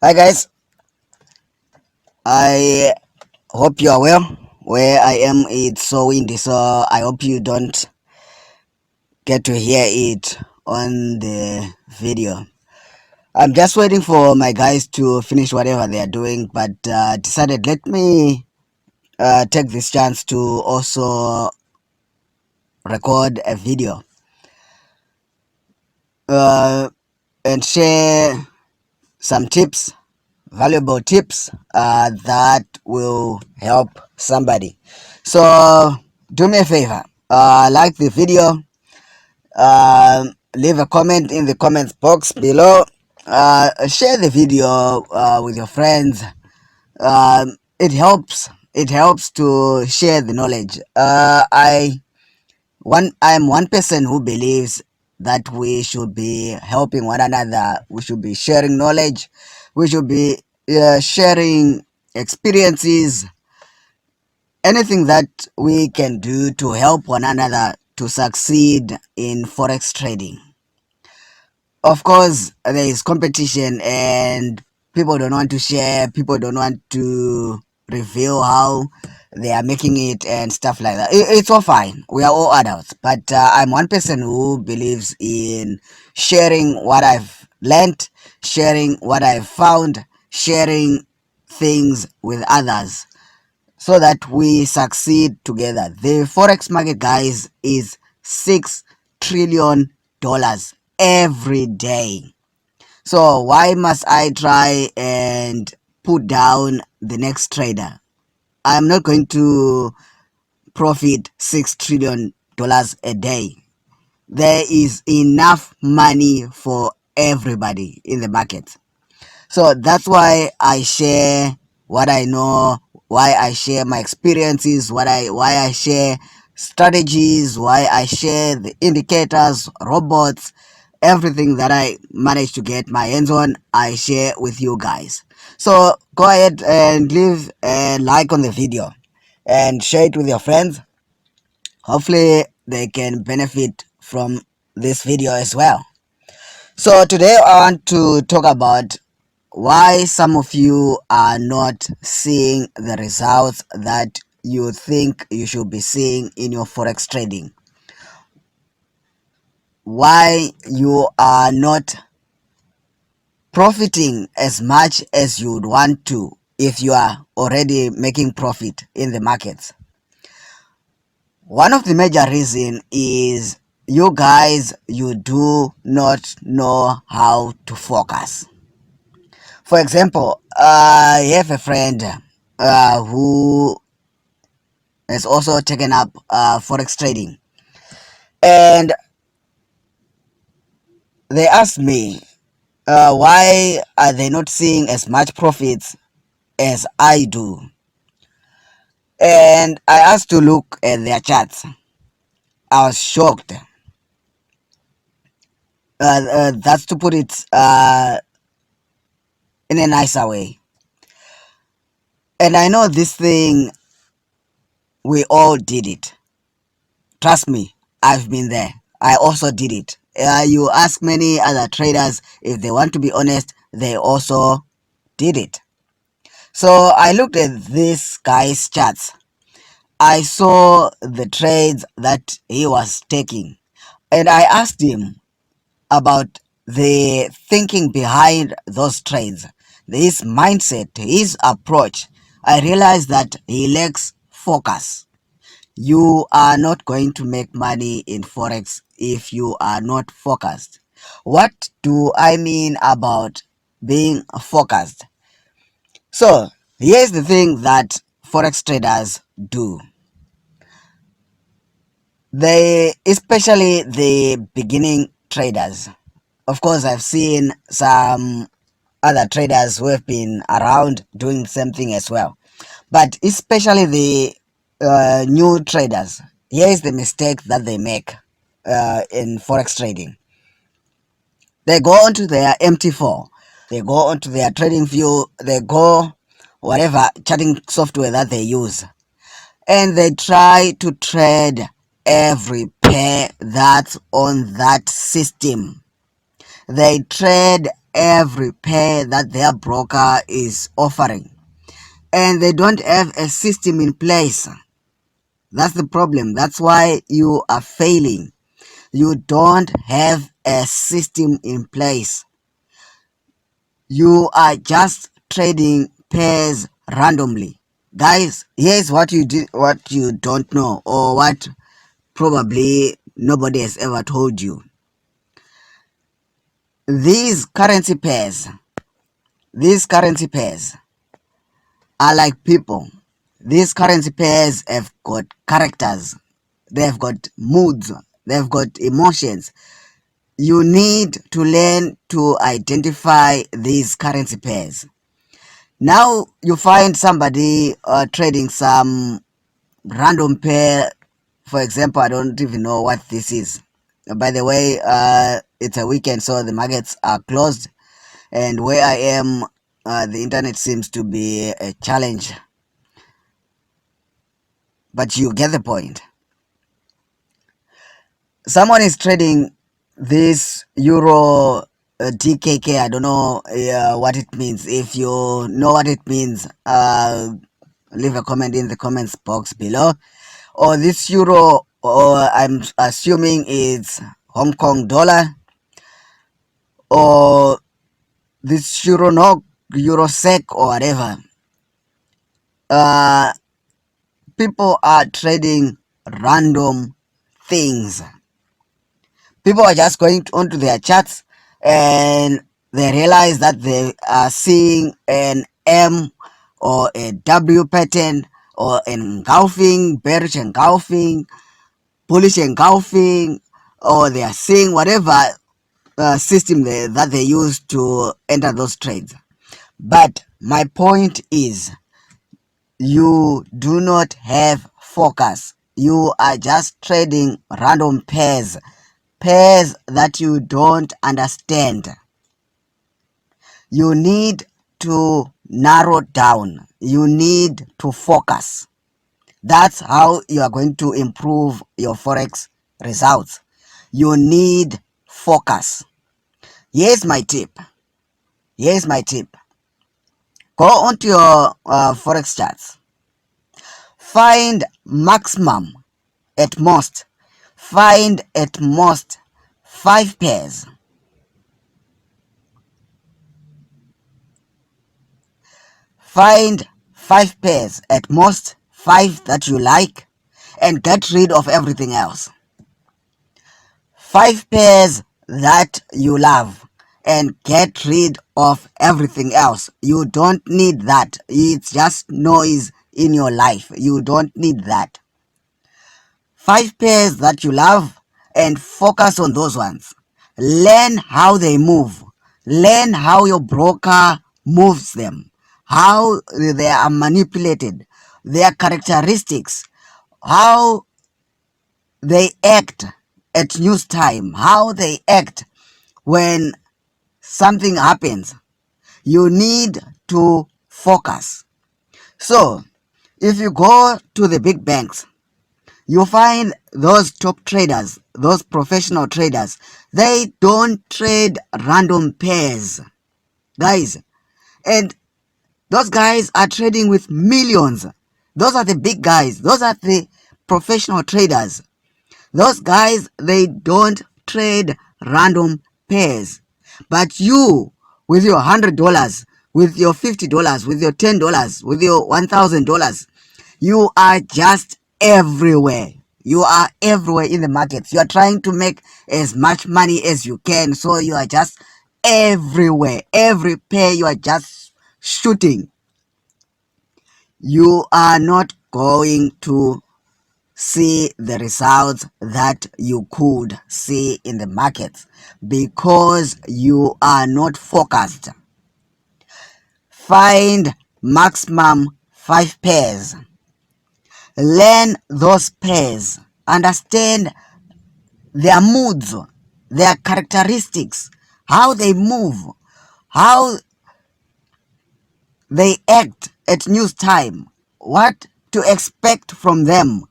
Hi guys, I hope you are well. Where I am, it's so windy, so I hope you don't get to hear it on the video. I'm just waiting for my guys to finish whatever they are doing, but decided let me take this chance to also record a video uh, and share some tips, valuable tips that will help somebody. So do me a favor, like the video, leave a comment in the comments box below, share the video with your friends. It helps to share the knowledge. I'm one person who believes that we should be helping one another. We should be sharing knowledge. We should be sharing experiences. Anything that we can do to help one another to succeed in forex trading. Of course, there is competition and people don't want to share, people don't want to reveal how they are making it and stuff like that. It's all fine. We are all adults. But I'm one person who believes in sharing what I've learned, sharing what I've found, sharing things with others so that we succeed together. The forex market, guys, is $6 trillion every day. So why must I try and put down the next trader? I'm not going to profit $6 trillion a day. There is enough money for everybody in the market. So that's why I share what I know, why I share my experiences, why I share strategies, why I share the indicators, robots, everything that I manage to get my hands on, I share with you guys. So go ahead and leave a like on the video and share it with your friends. Hopefully they can benefit from this video as well. So today I want to talk about why some of you are not seeing the results that you think you should be seeing in your forex trading. Why you are not profiting as much as you would want to if you are already making profit in the markets. One of the major reasons is you do not know how to focus. For example, I have a friend who has also taken up forex trading, and they asked me why are they not seeing as much profits as I do, and I asked to look at their charts. I was shocked. That's to put it in a nicer way. And I know this thing, we all did it. Trust me, I've been there. I also did it. You ask many other traders if they want to be honest, they also did it. So I looked at this guy's charts. I saw the trades that he was taking, and I asked him about the thinking behind those trades, his mindset, his approach. I realized that he lacks focus. You are not going to make money in forex if you are not focused. What do I mean about being focused? So here's the thing that forex traders do. They, especially the beginning traders. Of course, I've seen some other traders who have been around doing the same thing as well. But especially the new traders, here is the mistake that they make in forex trading. They go onto their MT4, they go onto their trading view, they go whatever charting software that they use, and they try to trade every pair that's on that system. They trade every pair that their broker is offering, and they don't have a system in place. That's the problem. That's why you are failing. You don't have a system in place. You are just trading pairs randomly. Guys, here's what you don't know, or what probably nobody has ever told you. These currency pairs, these currency pairs are like people. These currency pairs have got characters, they've got moods, they've got emotions. You need to learn to identify these currency pairs. Now you find somebody trading some random pair. For example, I don't even know what this is. By the way, it's a weekend, so the markets are closed, and where I am, the internet seems to be a challenge. But you get the point. Someone is trading this euro DKK. I don't know what it means. If you know what it means, leave a comment in the comments box below. Or this euro, or I'm assuming it's Hong Kong dollar, or this euro no euro sec or whatever. Uh, People are trading random things. People are just going onto their charts and they realize that they are seeing an M or a W pattern, or engulfing, bearish engulfing, bullish engulfing, or they are seeing whatever system that they use to enter those trades. But my point is, you do not have focus. You are just trading random pairs, pairs that you don't understand. You need to narrow down. You need to focus. That's how you are going to improve your Forex results. You need focus. Here's my tip. Here's my tip. Go onto your Forex charts. Find maximum at most. Find at most 5 pairs. Find 5 pairs, at most 5 that you like, and get rid of everything else. 5 pairs that you love, and get rid of everything else. You don't need that. It's just noise in your life. You don't need that. 5 pairs that you love, and focus on those ones. Learn how they move. Learn how your broker moves them, how they are manipulated, their characteristics, how they act at news time, how they act when something happens. You need to focus. So, if you go to the big banks, you find those top traders, those professional traders, they don't trade random pairs, guys. And those guys are trading with millions. Those are the big guys. Those are the professional traders. Those guys, they don't trade random pairs. But you, with your $100, with your $50, with your $10, with your $1,000, you are just everywhere. You are everywhere in the markets. You are trying to make as much money as you can. So you are just everywhere. Every pair you are just shooting. You are not going to see the results that you could see in the markets because you are not focused. Find maximum 5 pairs. Learn those pairs. Understand their moods, their characteristics, how they move, how they act at news time, what to expect from them.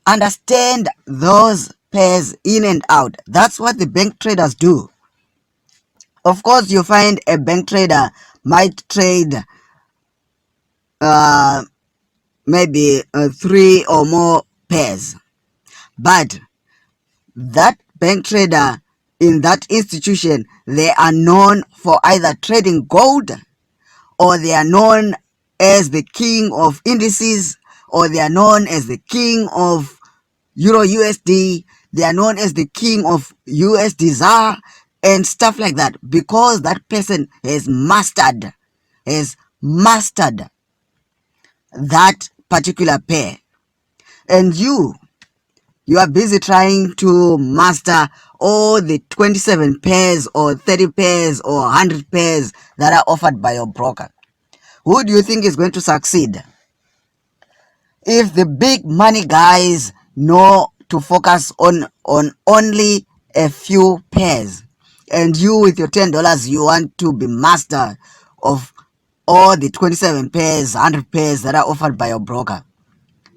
Understand those pairs in and out. That's what the bank traders do. Of course, you find a bank trader might trade maybe three or more pairs, but that bank trader in that institution, they are known for either trading gold, or they are known as the king of indices, or they are known as the king of Euro USD, they are known as the king of USD ZAR and stuff like that, because that person has mastered that particular pair. And you are busy trying to master all the 27 pairs or 30 pairs or 100 pairs that are offered by your broker. Who do you think is going to succeed? If the big money guys know to focus on only a few pairs, and you with your $10 you want to be master of all the 27 pairs, 100 pairs that are offered by your broker,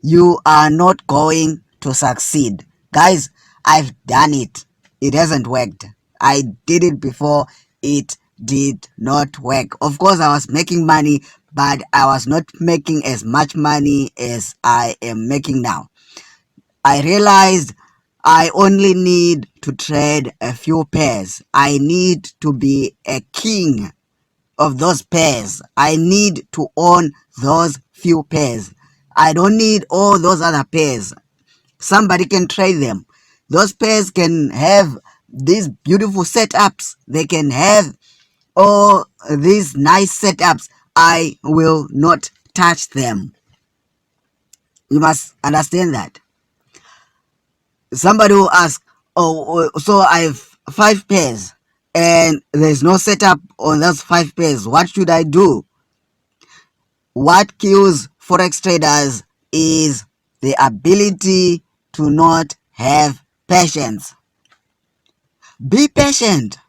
you are not going to succeed. Guys, I've done it. It hasn't worked. I did it before. It did not work. Of course, I was making money, but I was not making as much money as I am making now. I realized I only need to trade a few pairs. I need to be a king of those pairs. I need to own those few pairs. I don't need all those other pairs. Somebody can trade them. Those pairs can have these beautiful setups. They can have all these nice setups. I will not touch them. You must understand that. Somebody will ask, oh, so I have 5 pairs and there's no setup on those 5 pairs. What should I do? What kills Forex traders is the ability to not have patience. Be patient.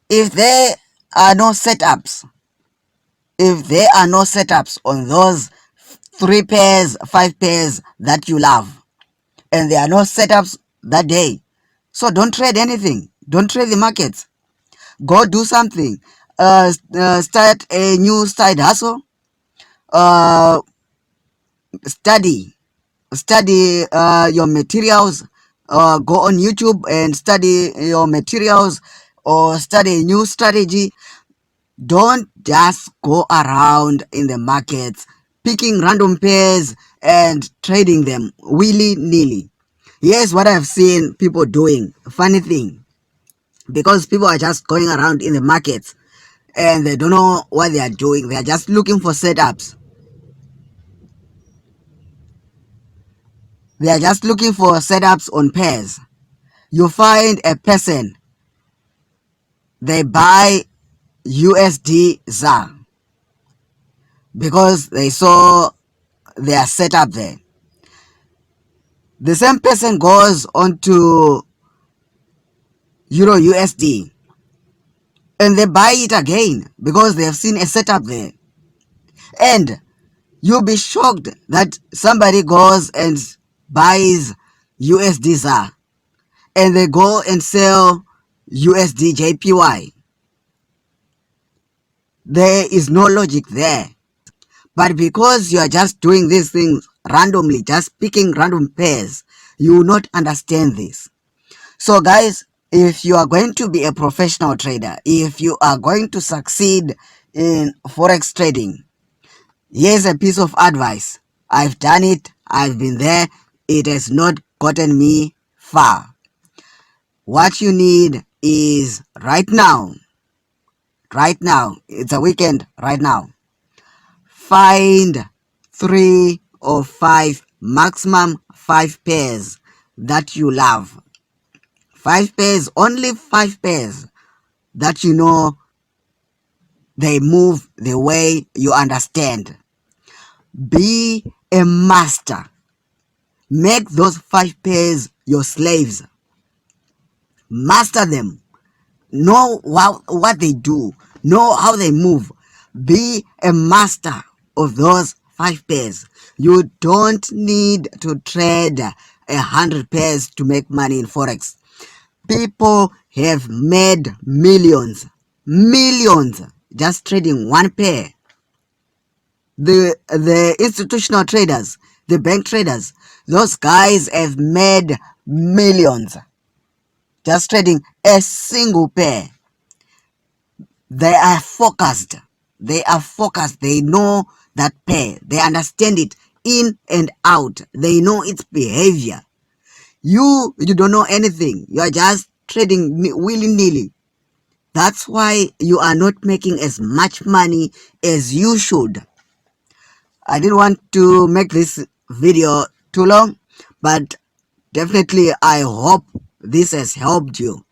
If there are no setups, on those 3 pairs, 5 pairs that you love, and there are no setups that day, so don't trade anything. Don't trade the markets. Go do something. Start a new side hustle. Uh, study your materials. Go on YouTube and study your materials, or study a new strategy. Don't just go around in the markets picking random pairs and trading them willy-nilly. Here's what I've seen people doing. Funny thing, because people are just going around in the markets and they don't know what they are doing. They are just looking for setups. They are just looking for setups on pairs. You find a person, they buy USD ZAR because they saw their setup there. The same person goes onto Euro USD and they buy it again because they have seen a setup there. And you'll be shocked that somebody goes and buys USD ZAR and they go and sell USD JPY. There is no logic there. But because you are just doing these things randomly, just picking random pairs, you will not understand this. So guys, if you are going to be a professional trader, if you are going to succeed in Forex trading, here's a piece of advice. I've done it. I've been there. It has not gotten me far. What you need is right now, it's a weekend right now, find 3 or 5, maximum 5 pairs that you love. 5 pairs, only 5 pairs that you know they move the way you understand. Be a master. Make those 5 pairs your slaves. Master them. Know what they do. Know how they move. Be a master of those 5 pairs. You don't need to trade 100 pairs to make money in Forex. People have made millions millions just trading one pair. The institutional traders, the bank traders, those guys have made millions just trading a single pair. They are focused. They are focused. They know that pair. They understand it in and out. They know its behavior. You don't know anything. You are just trading willy-nilly. That's why you are not making as much money as you should. I didn't want to make this video too long, but definitely I hope this has helped you.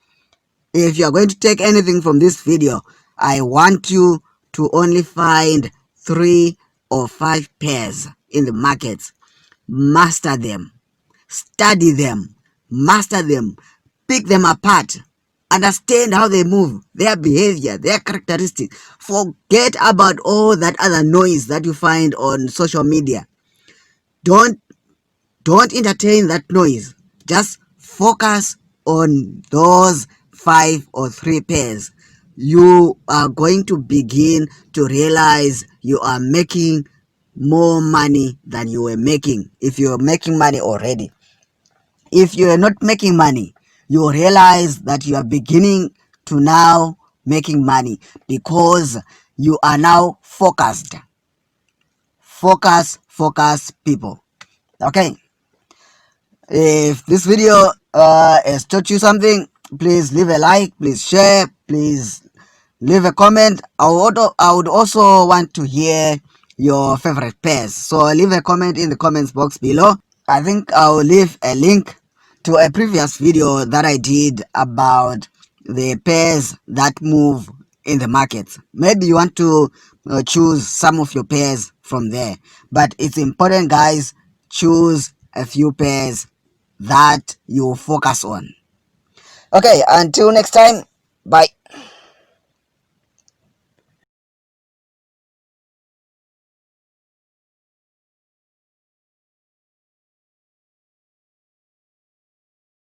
If you are going to take anything from this video, I want you to only find 3 or 5 pairs in the markets. Master them, study them, master them, pick them apart, understand how they move, their behavior, their characteristics. Forget about all that other noise that you find on social media. Don't entertain that noise. Just focus on those 5 or 3 pairs. You are going to begin to realize you are making more money than you were making if you were making money already. If you are not making money, you realize that you are beginning to now making money because you are now focused. Focus people. Okay. If this video has taught you something, please leave a like, please share, please leave a comment. I would also want to hear your favorite pairs. So leave a comment in the comments box below. I think I'll leave a link to a previous video that I did about the pairs that move in the market. Maybe you want to choose some of your pairs from there. But it's important, guys, choose a few pairs that you focus on. Okay, until next time, bye.